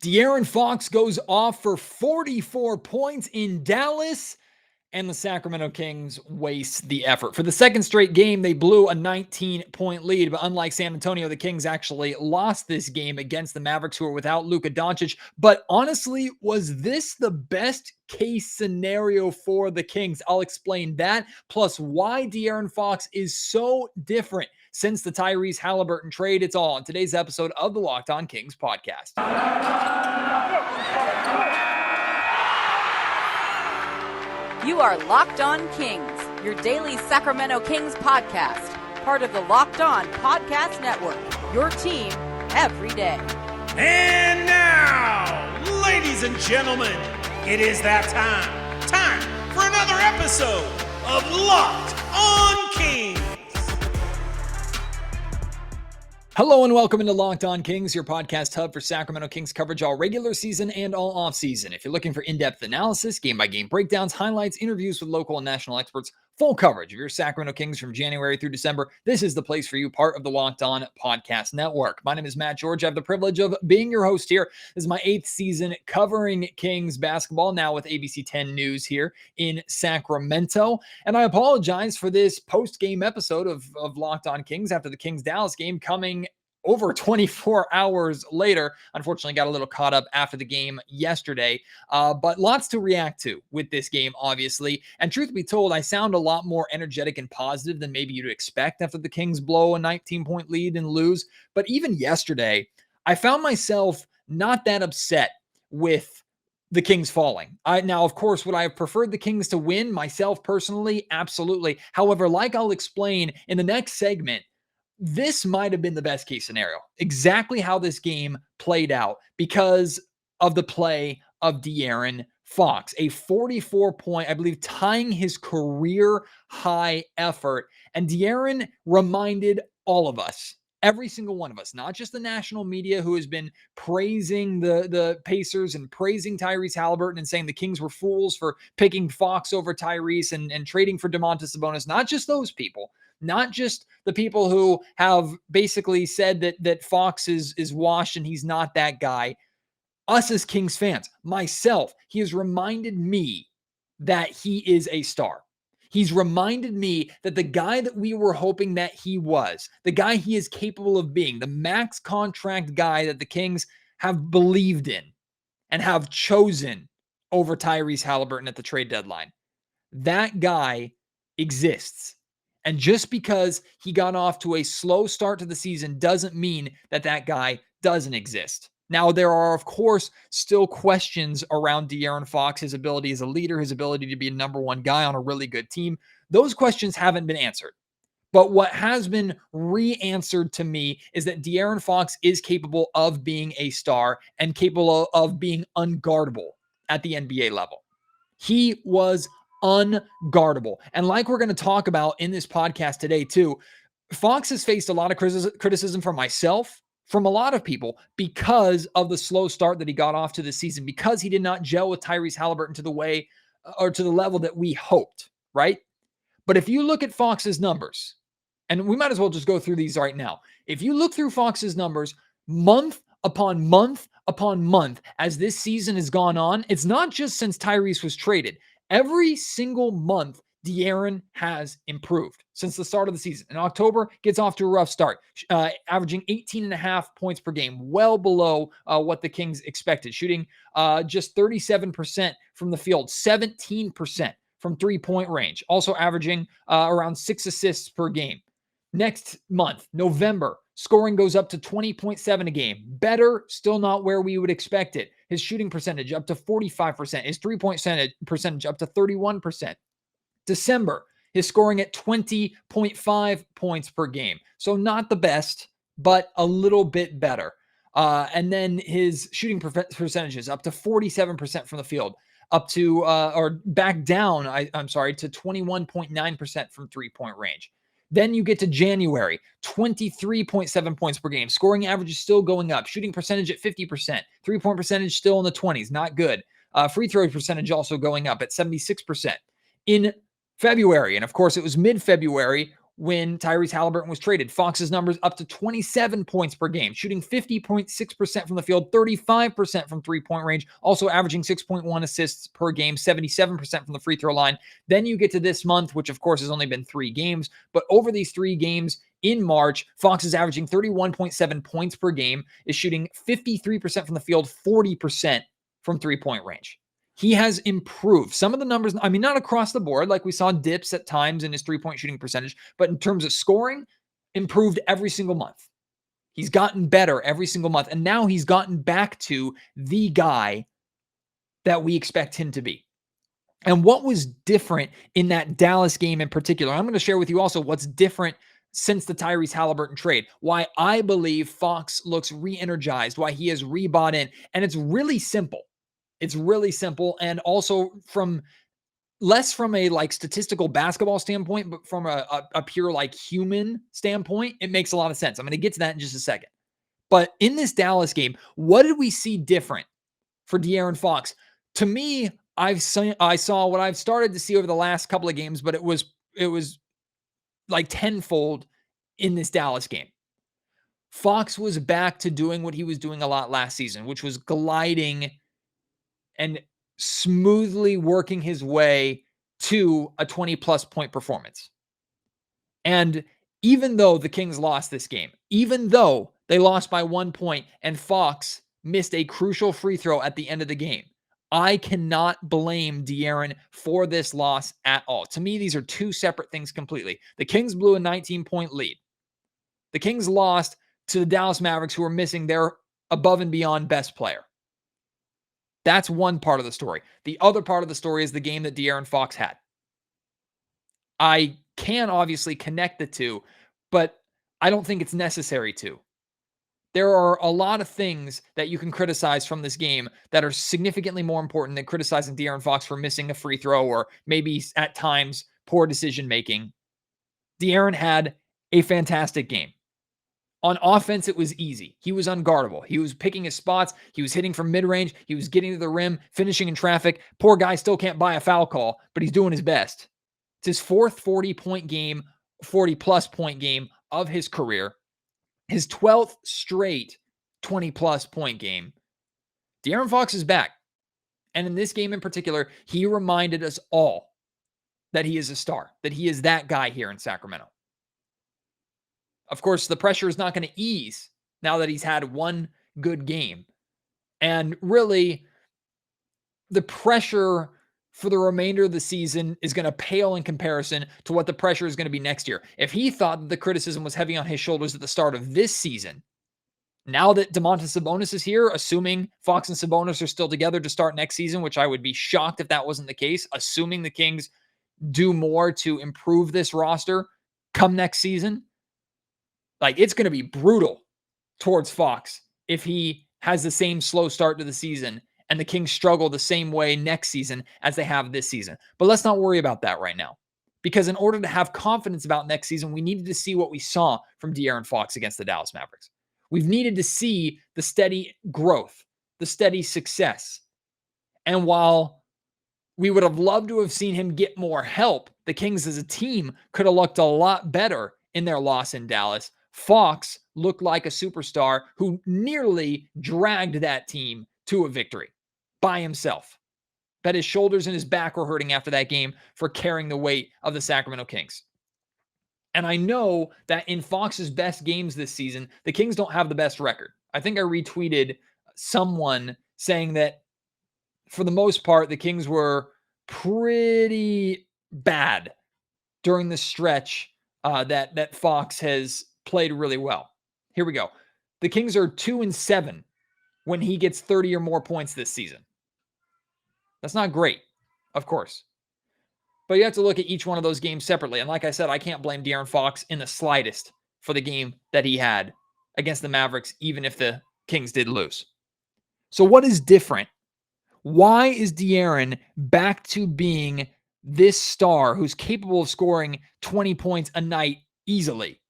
De'Aaron Fox goes off for 44 points in Dallas, and the Sacramento Kings waste the effort. For the second straight game, they blew a 19-point lead, but unlike San Antonio, the Kings actually lost this game against the Mavericks, who are without Luka Doncic. But honestly, was this the best case scenario for the Kings? I'll explain that, plus why De'Aaron Fox is so different since the Tyrese Halliburton trade. It's all on today's episode of the Locked On Kings podcast. You are Locked On Kings, your daily Sacramento Kings podcast, part of the Locked On Podcast Network, your team every day. And now, ladies and gentlemen, it is that time for another episode of Locked On Kings. Hello and welcome into Locked On Kings, your podcast hub for Sacramento Kings coverage all regular season and all offseason. If you're looking for in-depth analysis, game-by-game breakdowns, highlights, interviews with local and national experts, full coverage of your Sacramento Kings from January through December, this is the place for you, part of the Locked On Podcast Network. My name is Matt George. I have the privilege of being your host here. This is my 8th season covering Kings basketball, now with ABC 10 News here in Sacramento. And I apologize for this post-game episode of Locked On Kings after the Kings-Dallas game coming over 24 hours later. Unfortunately, got a little caught up after the game yesterday, but lots to react to with this game, obviously. And truth be told, I sound a lot more energetic and positive than maybe you'd expect after the Kings blow a 19-point lead and lose. But even yesterday, I found myself not that upset with the Kings falling. Now, of course, would I have preferred the Kings to win myself personally? Absolutely. However, like I'll explain in the next segment, this might have been the best case scenario, exactly how this game played out because of the play of De'Aaron Fox, a 44-point, I believe, tying his career high effort. And De'Aaron reminded all of us, every single one of us, not just the national media who has been praising the Pacers and praising Tyrese Halliburton and saying the Kings were fools for picking Fox over Tyrese and trading for Domantas Sabonis, not just those people. Not just the people who have basically said that Fox is washed and he's not that guy. Us as Kings fans, myself, he has reminded me that he is a star. He's reminded me that the guy that we were hoping that he was, the guy he is capable of being, the max contract guy that the Kings have believed in and have chosen over Tyrese Halliburton at the trade deadline. That guy exists. And just because he got off to a slow start to the season doesn't mean that that guy doesn't exist. Now, there are, of course, still questions around De'Aaron Fox, his ability as a leader, his ability to be a number one guy on a really good team. Those questions haven't been answered. But what has been re-answered to me is that De'Aaron Fox is capable of being a star and capable of being unguardable at the NBA level. He was unguardable. And like we're going to talk about in this podcast today too, Fox has faced a lot of criticism from myself, from a lot of people, because of the slow start that he got off to the season, because he did not gel with Tyrese Halliburton to the way or to the level that we hoped, right? But if you look at Fox's numbers, and we might as well just go through these right now. If you look through Fox's numbers, month upon month upon month, as this season has gone on, it's not just since Tyrese was traded. Every single month, De'Aaron has improved since the start of the season. In October, gets off to a rough start, averaging 18.5 points per game, well below what the Kings expected, shooting just 37% from the field, 17% from three-point range, also averaging around 6 assists per game. Next month, November, scoring goes up to 20.7 a game. Better, still not where we would expect it. His shooting percentage up to 45%. His three-point percentage up to 31%. December, his scoring at 20.5 points per game. So not the best, but a little bit better. And then his shooting percentages up to 47% from the field. Up to, or back down, to 21.9% from three-point range. Then you get to January, 23.7 points per game. Scoring average is still going up. Shooting percentage at 50%. Three-point percentage still in the 20s. Not good. Free throw percentage also going up at 76%. In February, and of course it was mid-February, when Tyrese Halliburton was traded. Fox's numbers up to 27 points per game, shooting 50.6% from the field, 35% from three-point range, also averaging 6.1 assists per game, 77% from the free throw line. Then you get to this month, which of course has only been 3 games, but over these 3 games in March, Fox is averaging 31.7 points per game, is shooting 53% from the field, 40% from three-point range. He has improved. Some of the numbers, I mean, not across the board, like we saw dips at times in his three-point shooting percentage, but in terms of scoring, improved every single month. He's gotten better every single month, and now he's gotten back to the guy that we expect him to be. And what was different in that Dallas game in particular? I'm going to share with you also what's different since the Tyrese Halliburton trade, why I believe Fox looks re-energized, why he has rebought in, and it's really simple. It's really simple, and also from less from a like statistical basketball standpoint, but from a pure like human standpoint, it makes a lot of sense. I'm going to get to that in just a second. But in this Dallas game, what did we see different for De'Aaron Fox? To me, I saw what I've started to see over the last couple of games, but it was like tenfold in this Dallas game. Fox was back to doing what he was doing a lot last season, which was gliding and smoothly working his way to a 20-plus point performance. And even though the Kings lost this game, even though they lost by 1 point and Fox missed a crucial free throw at the end of the game, I cannot blame De'Aaron for this loss at all. To me, these are 2 separate things completely. The Kings blew a 19-point lead. The Kings lost to the Dallas Mavericks, who were missing their above and beyond best player. That's one part of the story. The other part of the story is the game that De'Aaron Fox had. I can obviously connect the two, but I don't think it's necessary to. There are a lot of things that you can criticize from this game that are significantly more important than criticizing De'Aaron Fox for missing a free throw or maybe at times poor decision-making. De'Aaron had a fantastic game. On offense, it was easy. He was unguardable. He was picking his spots. He was hitting from mid-range. He was getting to the rim, finishing in traffic. Poor guy still can't buy a foul call, but he's doing his best. It's his 4th 40-point game, 40-plus point game of his career. His 12th straight 20-plus point game. De'Aaron Fox is back. And in this game in particular, he reminded us all that he is a star, that he is that guy here in Sacramento. Of course, the pressure is not going to ease now that he's had one good game. And really, the pressure for the remainder of the season is going to pale in comparison to what the pressure is going to be next year. If he thought that the criticism was heavy on his shoulders at the start of this season, now that Domantas Sabonis is here, assuming Fox and Sabonis are still together to start next season, which I would be shocked if that wasn't the case, assuming the Kings do more to improve this roster come next season, like, it's going to be brutal towards Fox if he has the same slow start to the season and the Kings struggle the same way next season as they have this season. But let's not worry about that right now, because in order to have confidence about next season, we needed to see what we saw from De'Aaron Fox against the Dallas Mavericks. We've needed to see the steady growth, the steady success. And while we would have loved to have seen him get more help, the Kings as a team could have looked a lot better in their loss in Dallas. Fox looked like a superstar who nearly dragged that team to a victory by himself. Bet his shoulders and his back were hurting after that game for carrying the weight of the Sacramento Kings. And I know that in Fox's best games this season, the Kings don't have the best record. I think I retweeted someone saying that for the most part, the Kings were pretty bad during the stretch that Fox has played really well. Here we go. The Kings are 2-7 when he gets 30 or more points this season. That's not great, of course. But you have to look at each one of those games separately. And like I said, I can't blame De'Aaron Fox in the slightest for the game that he had against the Mavericks, even if the Kings did lose. So what is different? Why is De'Aaron back to being this star who's capable of scoring 20 points a night easily,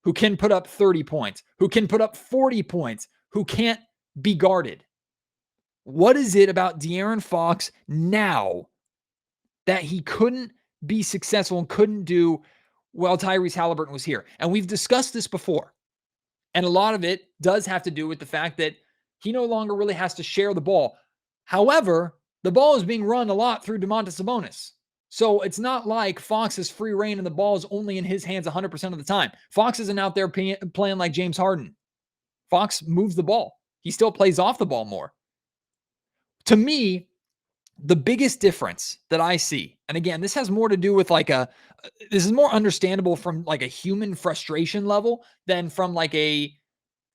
who can put up 30 points, who can put up 40 points, who can't be guarded? What is it about De'Aaron Fox now that he couldn't be successful and couldn't do while Tyrese Halliburton was here. And we've discussed this before. And a lot of it does have to do with the fact that he no longer really has to share the ball. However, the ball is being run a lot through Domantas Sabonis. So it's not like Fox is free reign and the ball is only in his hands 100% of the time. Fox isn't out there playing like James Harden. Fox moves the ball. He still plays off the ball more. To me, the biggest difference that I see, and again, this has more to do with this is more understandable from like a human frustration level than from like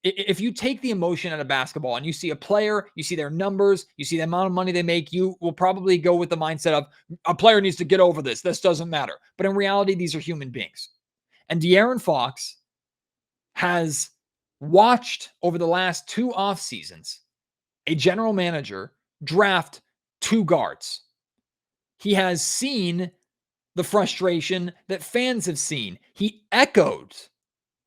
if you take the emotion out of basketball and you see a player, you see their numbers, you see the amount of money they make, you will probably go with the mindset of a player needs to get over this. This doesn't matter. But in reality, these are human beings. And De'Aaron Fox has watched over the last 2 off seasons a general manager draft 2 guards. He has seen the frustration that fans have seen. He echoed,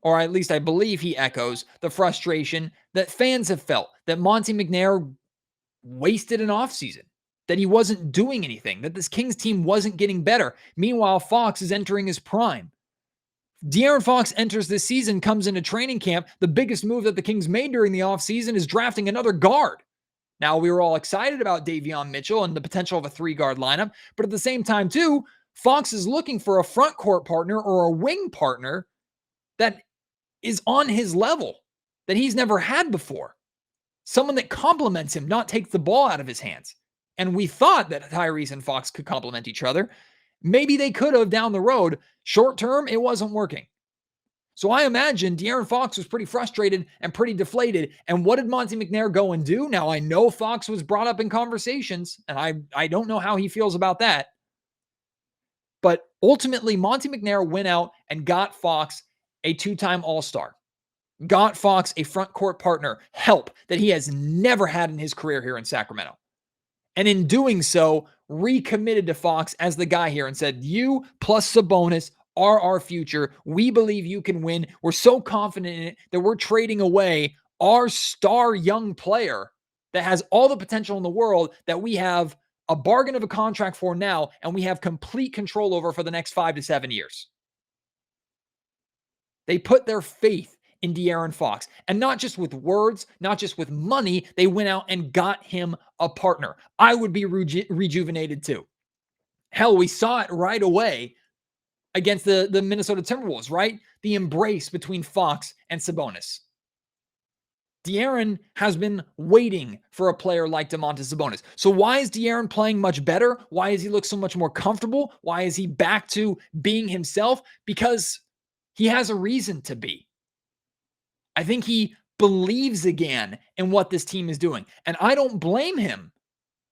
or at least I believe he echoes, the frustration that fans have felt that Monte McNair wasted an offseason, that he wasn't doing anything, that this Kings team wasn't getting better. Meanwhile, Fox is entering his prime. De'Aaron Fox enters this season, comes into training camp. The biggest move that the Kings made during the offseason is drafting another guard. Now, we were all excited about Davion Mitchell and the potential of a 3-guard lineup, but at the same time, too, Fox is looking for a front court partner or a wing partner that is on his level, that he's never had before. Someone that complements him, not takes the ball out of his hands. And we thought that Tyrese and Fox could complement each other. Maybe they could have down the road. Short term, it wasn't working. So I imagine De'Aaron Fox was pretty frustrated and pretty deflated. And what did Monte McNair go and do? Now, I know Fox was brought up in conversations, and I don't know how he feels about that. But ultimately, Monte McNair went out and got Fox a 2-time All-Star. Got Fox a front court partner, help that he has never had in his career here in Sacramento. And in doing so, recommitted to Fox as the guy here and said, you plus Sabonis are our future. We believe you can win. We're so confident in it that we're trading away our star young player that has all the potential in the world that we have a bargain of a contract for now, and we have complete control over for the next 5 to 7 years. They put their faith in De'Aaron Fox, and not just with words, not just with money. They went out and got him a partner. I would be rejuvenated too. Hell, we saw it right away against the Minnesota Timberwolves, right? The embrace between Fox and Sabonis. De'Aaron has been waiting for a player like Domantas Sabonis. So why is De'Aaron playing much better? Why does he look so much more comfortable? Why is he back to being himself? Because he has a reason to be. I think he believes again in what this team is doing. And I don't blame him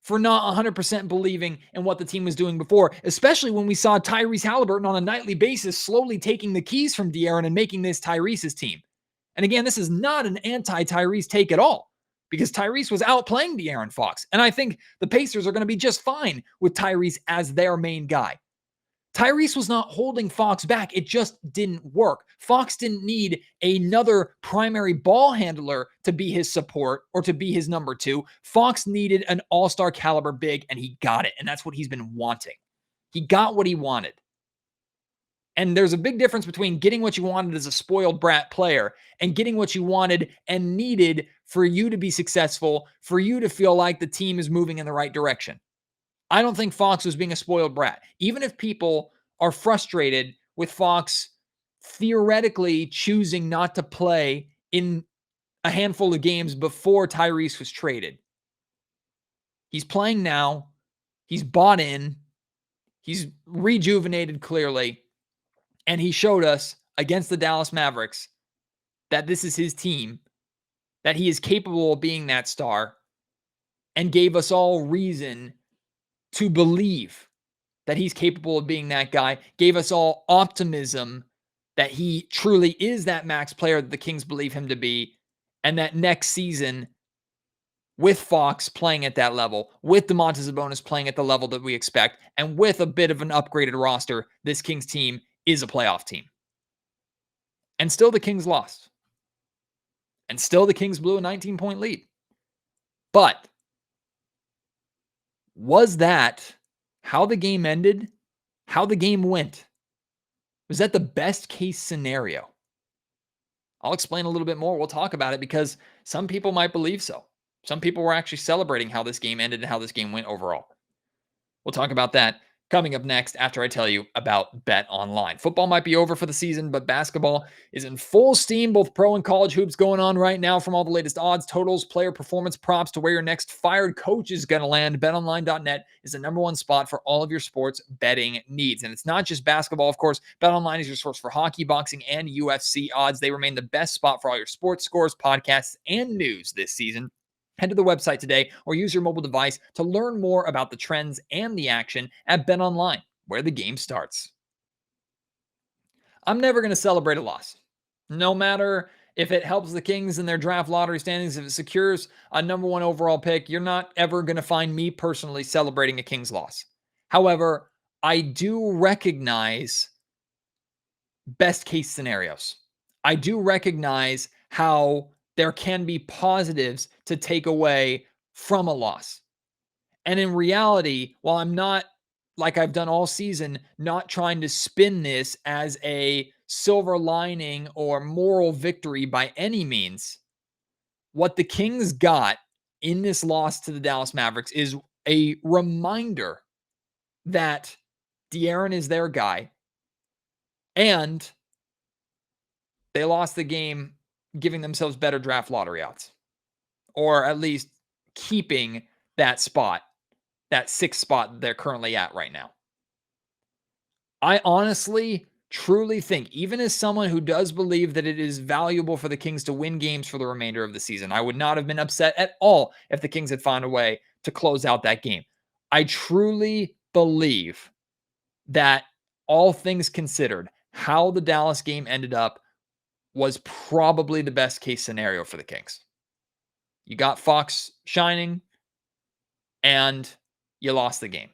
for not 100% believing in what the team was doing before, especially when we saw Tyrese Halliburton on a nightly basis slowly taking the keys from De'Aaron and making this Tyrese's team. And again, this is not an anti-Tyrese take at all, because Tyrese was outplaying De'Aaron Fox. And I think the Pacers are going to be just fine with Tyrese as their main guy. Tyrese was not holding Fox back. It just didn't work. Fox didn't need another primary ball handler to be his support or to be his number 2. Fox needed an all-star caliber big, and he got it. And that's what he's been wanting. He got what he wanted. And there's a big difference between getting what you wanted as a spoiled brat player and getting what you wanted and needed for you to be successful, for you to feel like the team is moving in the right direction. I don't think Fox was being a spoiled brat. Even if people are frustrated with Fox theoretically choosing not to play in a handful of games before Tyrese was traded. He's playing now. He's bought in. He's rejuvenated clearly. And he showed us against the Dallas Mavericks that this is his team, that he is capable of being that star, and gave us all reason to believe that he's capable of being that guy, gave us all optimism that he truly is that max player that the Kings believe him to be, and that next season, with Fox playing at that level, with Domantas Sabonis playing at the level that we expect, and with a bit of an upgraded roster, this Kings team is a playoff team. And still the Kings lost. And still the Kings blew a 19-point lead. But was that how the game ended? How the game went? Was that the best case scenario? I'll explain a little bit more. We'll talk about it because some people might believe so. Some people were actually celebrating how this game ended and how this game went overall. We'll talk about that coming up next after I tell you about Bet Online. Football might be over for the season, but basketball is in full steam. Both pro and college hoops going on right now. From all the latest odds, totals, player performance props to where your next fired coach is going to land, betonline.net is the number one spot for all of your sports betting needs. And it's not just basketball, of course. BetOnline is your source for hockey, boxing, and UFC odds. They remain the best spot for all your sports scores, podcasts, and news this season. Head to the website today or use your mobile device to learn more about the trends and the action at BetOnline, where the game starts. I'm never going to celebrate a loss. No matter if it helps the Kings in their draft lottery standings, if it secures a number one overall pick, you're not ever going to find me personally celebrating a Kings loss. However, I do recognize best case scenarios. I do recognize how there can be positives to take away from a loss. And in reality, while I'm not, like I've done all season, not trying to spin this as a silver lining or moral victory by any means, what the Kings got in this loss to the Dallas Mavericks is a reminder that De'Aaron is their guy, and they lost the game giving themselves better draft lottery odds, or at least keeping that spot, that sixth spot they're currently at right now. I honestly, truly think, even as someone who does believe that it is valuable for the Kings to win games for the remainder of the season, I would not have been upset at all if the Kings had found a way to close out that game. I truly believe that, all things considered, how the Dallas game ended up was probably the best case scenario for the Kings. You got Fox shining, and you lost the game.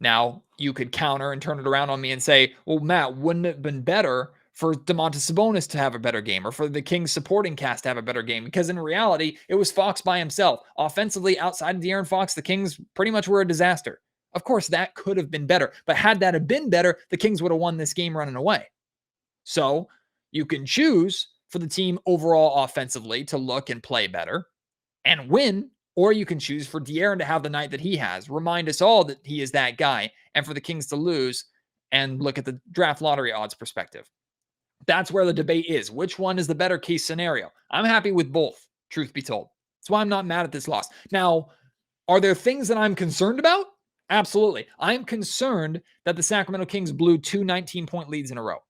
Now, you could counter and turn it around on me and say, well, Matt, wouldn't it have been better for Domantas Sabonis to have a better game, or for the Kings supporting cast to have a better game? Because in reality, it was Fox by himself. Offensively, outside of De'Aaron Fox, the Kings pretty much were a disaster. Of course, that could have been better. But had that have been better, the Kings would have won this game running away. So you can choose for the team overall offensively to look and play better and win, or you can choose for De'Aaron to have the night that he has, remind us all that he is that guy, and for the Kings to lose and look at the draft lottery odds perspective. That's where the debate is. Which one is the better case scenario? I'm happy with both, truth be told. That's why I'm not mad at this loss. Now, are there things that I'm concerned about? Absolutely. I'm concerned that the Sacramento Kings blew two 19-point leads in a row.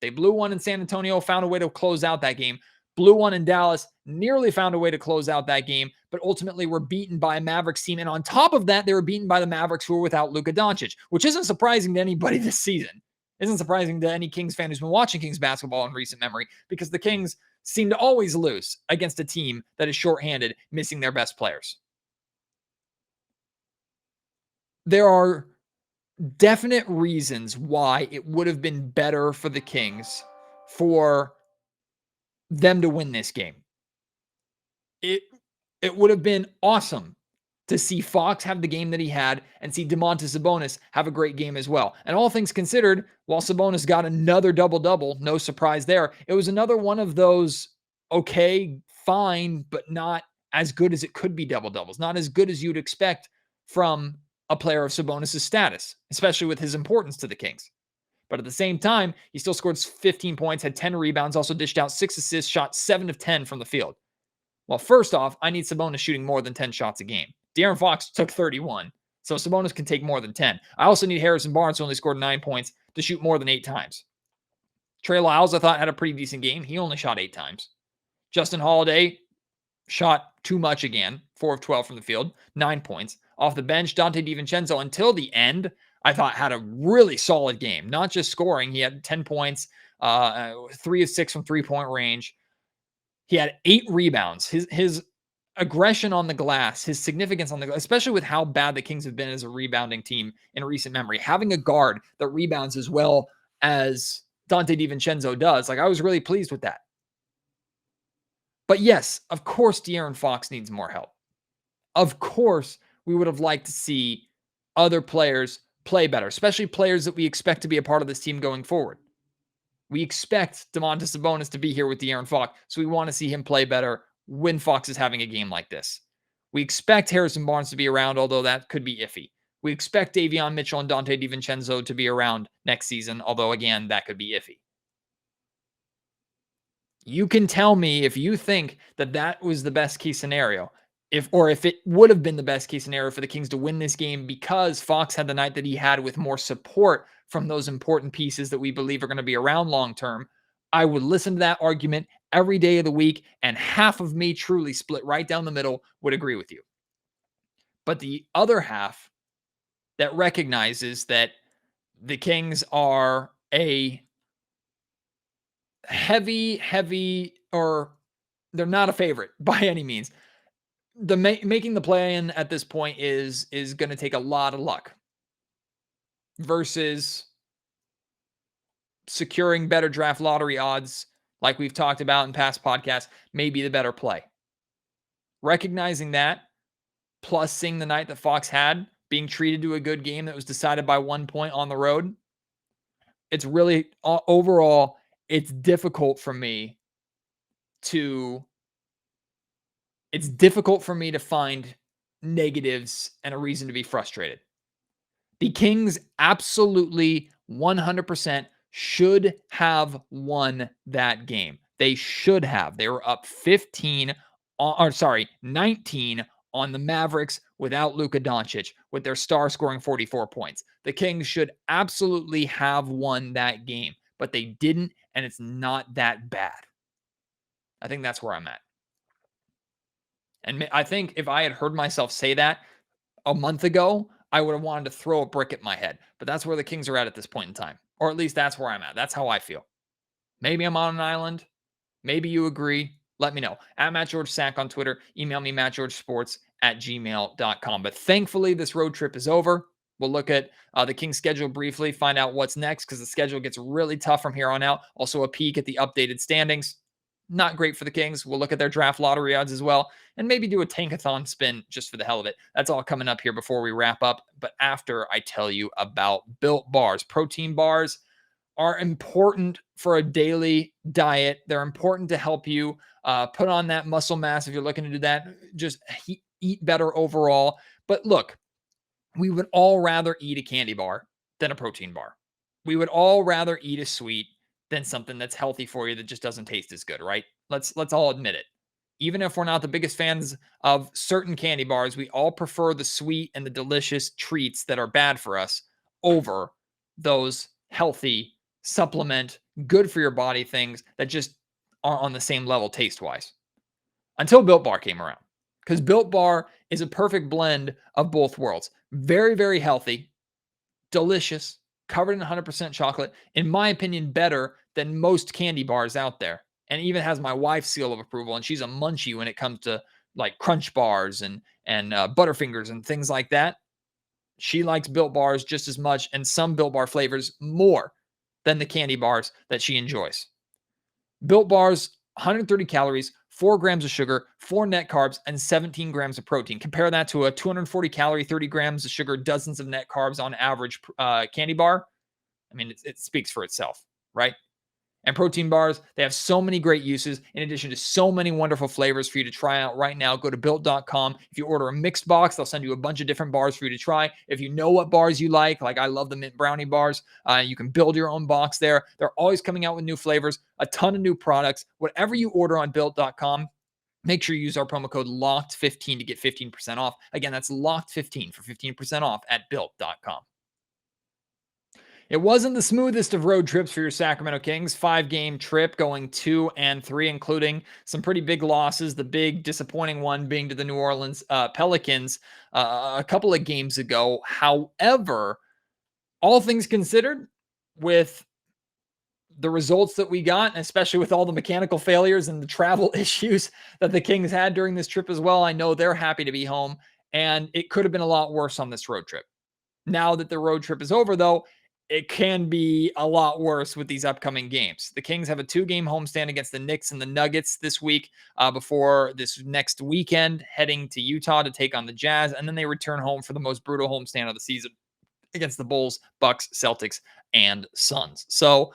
They blew one in San Antonio, found a way to close out that game. Blew one in Dallas, nearly found a way to close out that game, but ultimately were beaten by a Mavericks team. And on top of that, they were beaten by the Mavericks, who were without Luka Doncic, which isn't surprising to anybody this season. Isn't surprising to any Kings fan who's been watching Kings basketball in recent memory, because the Kings seem to always lose against a team that is shorthanded, missing their best players. There are definite reasons why it would have been better for the Kings for them to win this game. It would have been awesome to see Fox have the game that he had and see Domantas Sabonis have a great game as well. And all things considered, while Sabonis got another double-double, no surprise there, it was another one of those okay, fine, but not as good as it could be double-doubles. Not as good as you'd expect from a player of Sabonis' status, especially with his importance to the Kings. But at the same time, he still scored 15 points, had 10 rebounds, also dished out 6 assists, shot 7 of 10 from the field. Well, first off, I need Sabonis shooting more than 10 shots a game. De'Aaron Fox took 31, so Sabonis can take more than 10. I also need Harrison Barnes, who only scored 9 points, to shoot more than 8 times. Trey Lyles, I thought, had a pretty decent game. He only shot 8 times. Justin Holiday shot too much again, 4 of 12 from the field, 9 points. Off the bench, Dante DiVincenzo, until the end, I thought had a really solid game. Not just scoring. He had 10 points, 3 of 6 from three-point range. He had 8 rebounds. His aggression on the glass, his significance on the glass, especially with how bad the Kings have been as a rebounding team in recent memory. Having a guard that rebounds as well as Dante DiVincenzo does, like, I was really pleased with that. But yes, of course, De'Aaron Fox needs more help. Of course, we would have liked to see other players play better, especially players that we expect to be a part of this team going forward. We expect Domantas Sabonis to be here with De'Aaron Fox, so we want to see him play better when Fox is having a game like this. We expect Harrison Barnes to be around, although that could be iffy. We expect Davion Mitchell and Dante DiVincenzo to be around next season, although, again, that could be iffy. You can tell me if you think that that was the best case scenario, if it would have been the best case scenario for the Kings to win this game because Fox had the night that he had with more support from those important pieces that we believe are going to be around long term. I would listen to that argument every day of the week, and half of me, truly split right down the middle, would agree with you. But the other half that recognizes that the Kings are a heavy, or they're not a favorite by any means. The making the play-in at this point is going to take a lot of luck versus securing better draft lottery odds, like we've talked about in past podcasts, may be the better play. Recognizing that, plus seeing the night that Fox had, being treated to a good game that was decided by 1 point on the road, it's really, overall, it's difficult for me to find negatives and a reason to be frustrated. The Kings absolutely 100% should have won that game. They should have. They were up 19 on the Mavericks without Luka Doncic, with their star scoring 44 points. The Kings should absolutely have won that game, but they didn't, and it's not that bad. I think that's where I'm at. And I think if I had heard myself say that a month ago, I would have wanted to throw a brick at my head. But that's where the Kings are at this point in time. Or at least that's where I'm at. That's how I feel. Maybe I'm on an island. Maybe you agree. Let me know. At Matt George Sack on Twitter. Email me, mattgeorgesports@gmail.com. But thankfully, this road trip is over. We'll look at the Kings schedule briefly, find out what's next, because the schedule gets really tough from here on out. Also, a peek at the updated standings. Not great for the Kings. We'll look at their draft lottery odds as well, and maybe do a tankathon spin just for the hell of it. That's all coming up here before we wrap up, but after I tell you about Built Bars. Protein bars are important for a daily diet. They're important to help you put on that muscle mass if you're looking to do that. Just eat better overall. But look, we would all rather eat a candy bar than a protein bar. We would all rather eat a sweet than something that's healthy for you that just doesn't taste as good, right? Let's all admit it. Even if we're not the biggest fans of certain candy bars, we all prefer the sweet and the delicious treats that are bad for us over those healthy, supplement, good for your body things that just are on the same level taste-wise. Until Built Bar came around. Because Built Bar is a perfect blend of both worlds. Very, very healthy, delicious, covered in 100% chocolate. In my opinion, better than most candy bars out there. And even has my wife's seal of approval. And she's a munchie when it comes to like Crunch Bars and Butterfingers and things like that. She likes Built Bars just as much, and some Built Bar flavors more than the candy bars that she enjoys. Built Bars, 130 calories, 4 grams of sugar, 4 net carbs, and 17 grams of protein. Compare that to a 240 calorie, 30 grams of sugar, dozens of net carbs on average candy bar. I mean, it speaks for itself, right? And protein bars, they have so many great uses in addition to so many wonderful flavors for you to try out right now. Go to Built.com. If you order a mixed box, they'll send you a bunch of different bars for you to try. If you know what bars you like I love the mint brownie bars, you can build your own box there. They're always coming out with new flavors, a ton of new products. Whatever you order on Built.com, make sure you use our promo code LOCKED15 to get 15% off. Again, that's LOCKED15 for 15% off at Built.com. It wasn't the smoothest of road trips for your Sacramento Kings. 5-game trip going 2-3, including some pretty big losses. The big disappointing one being to the New Orleans Pelicans a couple of games ago. However, all things considered, with the results that we got, and especially with all the mechanical failures and the travel issues that the Kings had during this trip as well, I know they're happy to be home, and it could have been a lot worse on this road trip. Now that the road trip is over, though, it can be a lot worse with these upcoming games. The Kings have a 2-game homestand against the Knicks and the Nuggets this week before this next weekend, heading to Utah to take on the Jazz, and then they return home for the most brutal homestand of the season against the Bulls, Bucks, Celtics, and Suns. So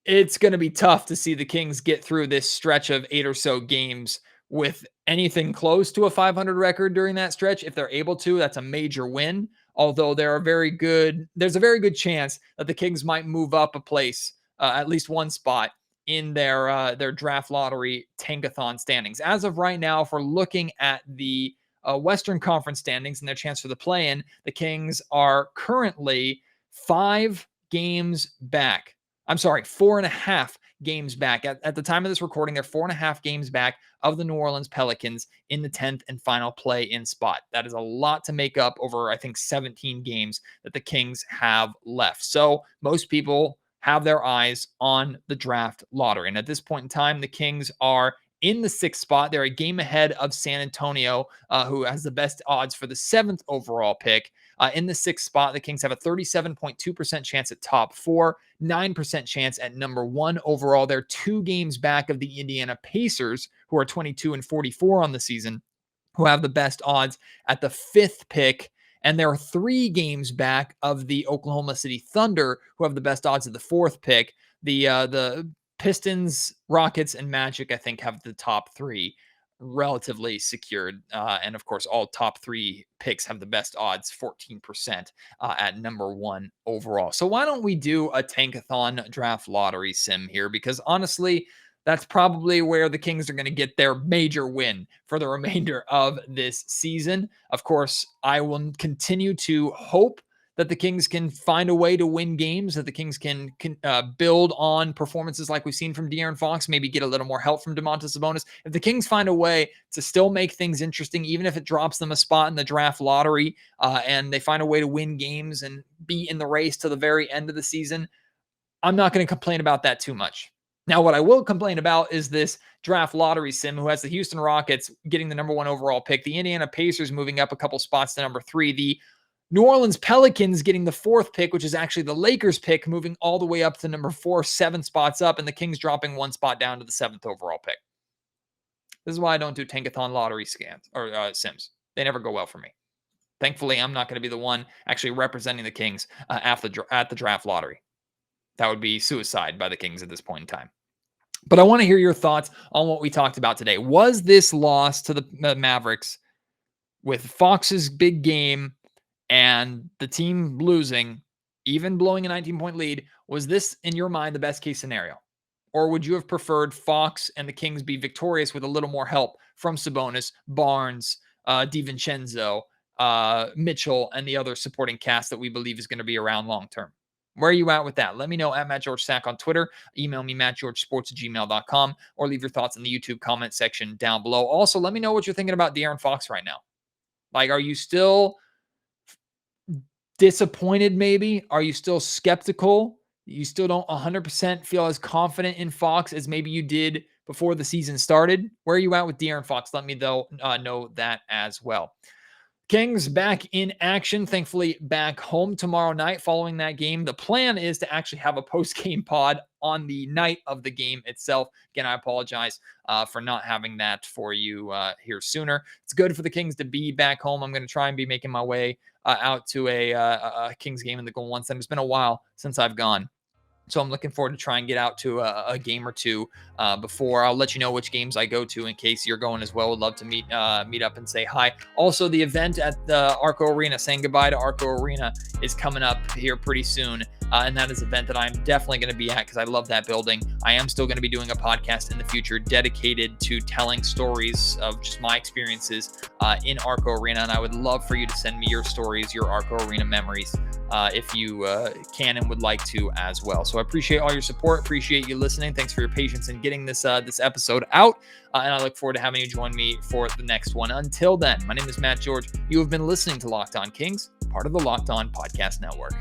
it's going to be tough to see the Kings get through this stretch of 8 or so games with anything close to a 500 record during that stretch. If they're able to, that's a major win. Although there's a very good chance that the Kings might move up a place, at least one spot in their draft lottery tankathon standings. As of right now, if we're looking at the Western Conference standings and their chance for the play-in, the Kings are currently 5 games back. I'm sorry, 4.5 games back. At the time of this recording, they're 4.5 games back of the New Orleans Pelicans in the 10th and final play-in spot. That is a lot to make up over, I think, 17 games that the Kings have left. So most people have their eyes on the draft lottery. And at this point in time, the Kings are in the 6th spot. They're a game ahead of San Antonio, who has the best odds for the 7th overall pick. In the 6th spot, the Kings have a 37.2% chance at top 4, 9% chance at number 1 overall. They're 2 games back of the Indiana Pacers, who are 22-44 on the season, who have the best odds at the 5th pick. And there are 3 games back of the Oklahoma City Thunder, who have the best odds at the 4th pick. The Pistons, Rockets, and Magic, I think, have the top 3 relatively secured. And of course, all top 3 picks have the best odds, 14% at number 1 overall. So why don't we do a tankathon draft lottery sim here? Because honestly, that's probably where the Kings are going to get their major win for the remainder of this season. Of course, I will continue to hope that the Kings can find a way to win games, that the Kings can build on performances like we've seen from De'Aaron Fox, maybe get a little more help from Domantas Sabonis. If the Kings find a way to still make things interesting, even if it drops them a spot in the draft lottery, and they find a way to win games and be in the race to the very end of the season, I'm not going to complain about that too much. Now, what I will complain about is this draft lottery sim who has the Houston Rockets getting the number 1 overall pick, the Indiana Pacers moving up a couple spots to number 3, the New Orleans Pelicans getting the 4th pick, which is actually the Lakers pick, moving all the way up to number 4, 7 spots up, and the Kings dropping 1 spot down to the 7th overall pick. This is why I don't do tankathon lottery scans or sims. They never go well for me. Thankfully, I'm not going to be the one actually representing the Kings at the draft lottery. That would be suicide by the Kings at this point in time. But I want to hear your thoughts on what we talked about today. Was this loss to the Mavericks with Fox's big game and the team losing, even blowing a 19-point lead, was this, in your mind, the best case scenario? Or would you have preferred Fox and the Kings be victorious with a little more help from Sabonis, Barnes, DiVincenzo, Mitchell, and the other supporting cast that we believe is going to be around long term? Where are you at with that? Let me know at MattGeorgeSack on Twitter. Email me, mattgeorgesports@gmail.com, or leave your thoughts in the YouTube comment section down below. Also, let me know what you're thinking about De'Aaron Fox right now. Like, are you still disappointed maybe? Are you still skeptical? You still don't 100% feel as confident in Fox as maybe you did before the season started? Where are you at with De'Aaron Fox? Let me know that as well. Kings back in action, thankfully back home tomorrow night following that game. The plan is to actually have a post-game pod on the night of the game itself. Again, I apologize for not having that for you here sooner. It's good for the Kings to be back home. I'm going to try and be making my way out to a Kings game in the Golden One Center. It's been a while since I've gone. So I'm looking forward to try and get out to a game or two before. I'll let you know which games I go to in case you're going as well. Would love to meet up and say hi. Also, the event at the Arco Arena, saying goodbye to Arco Arena, is coming up here pretty soon. And that is an event that I'm definitely going to be at because I love that building. I am still going to be doing a podcast in the future dedicated to telling stories of just my experiences in Arco Arena. And I would love for you to send me your stories, your Arco Arena memories, if you can and would like to as well. So I appreciate all your support. Appreciate you listening. Thanks for your patience in getting this episode out. And I look forward to having you join me for the next one. Until then, my name is Matt George. You have been listening to Locked On Kings, part of the Locked On Podcast Network.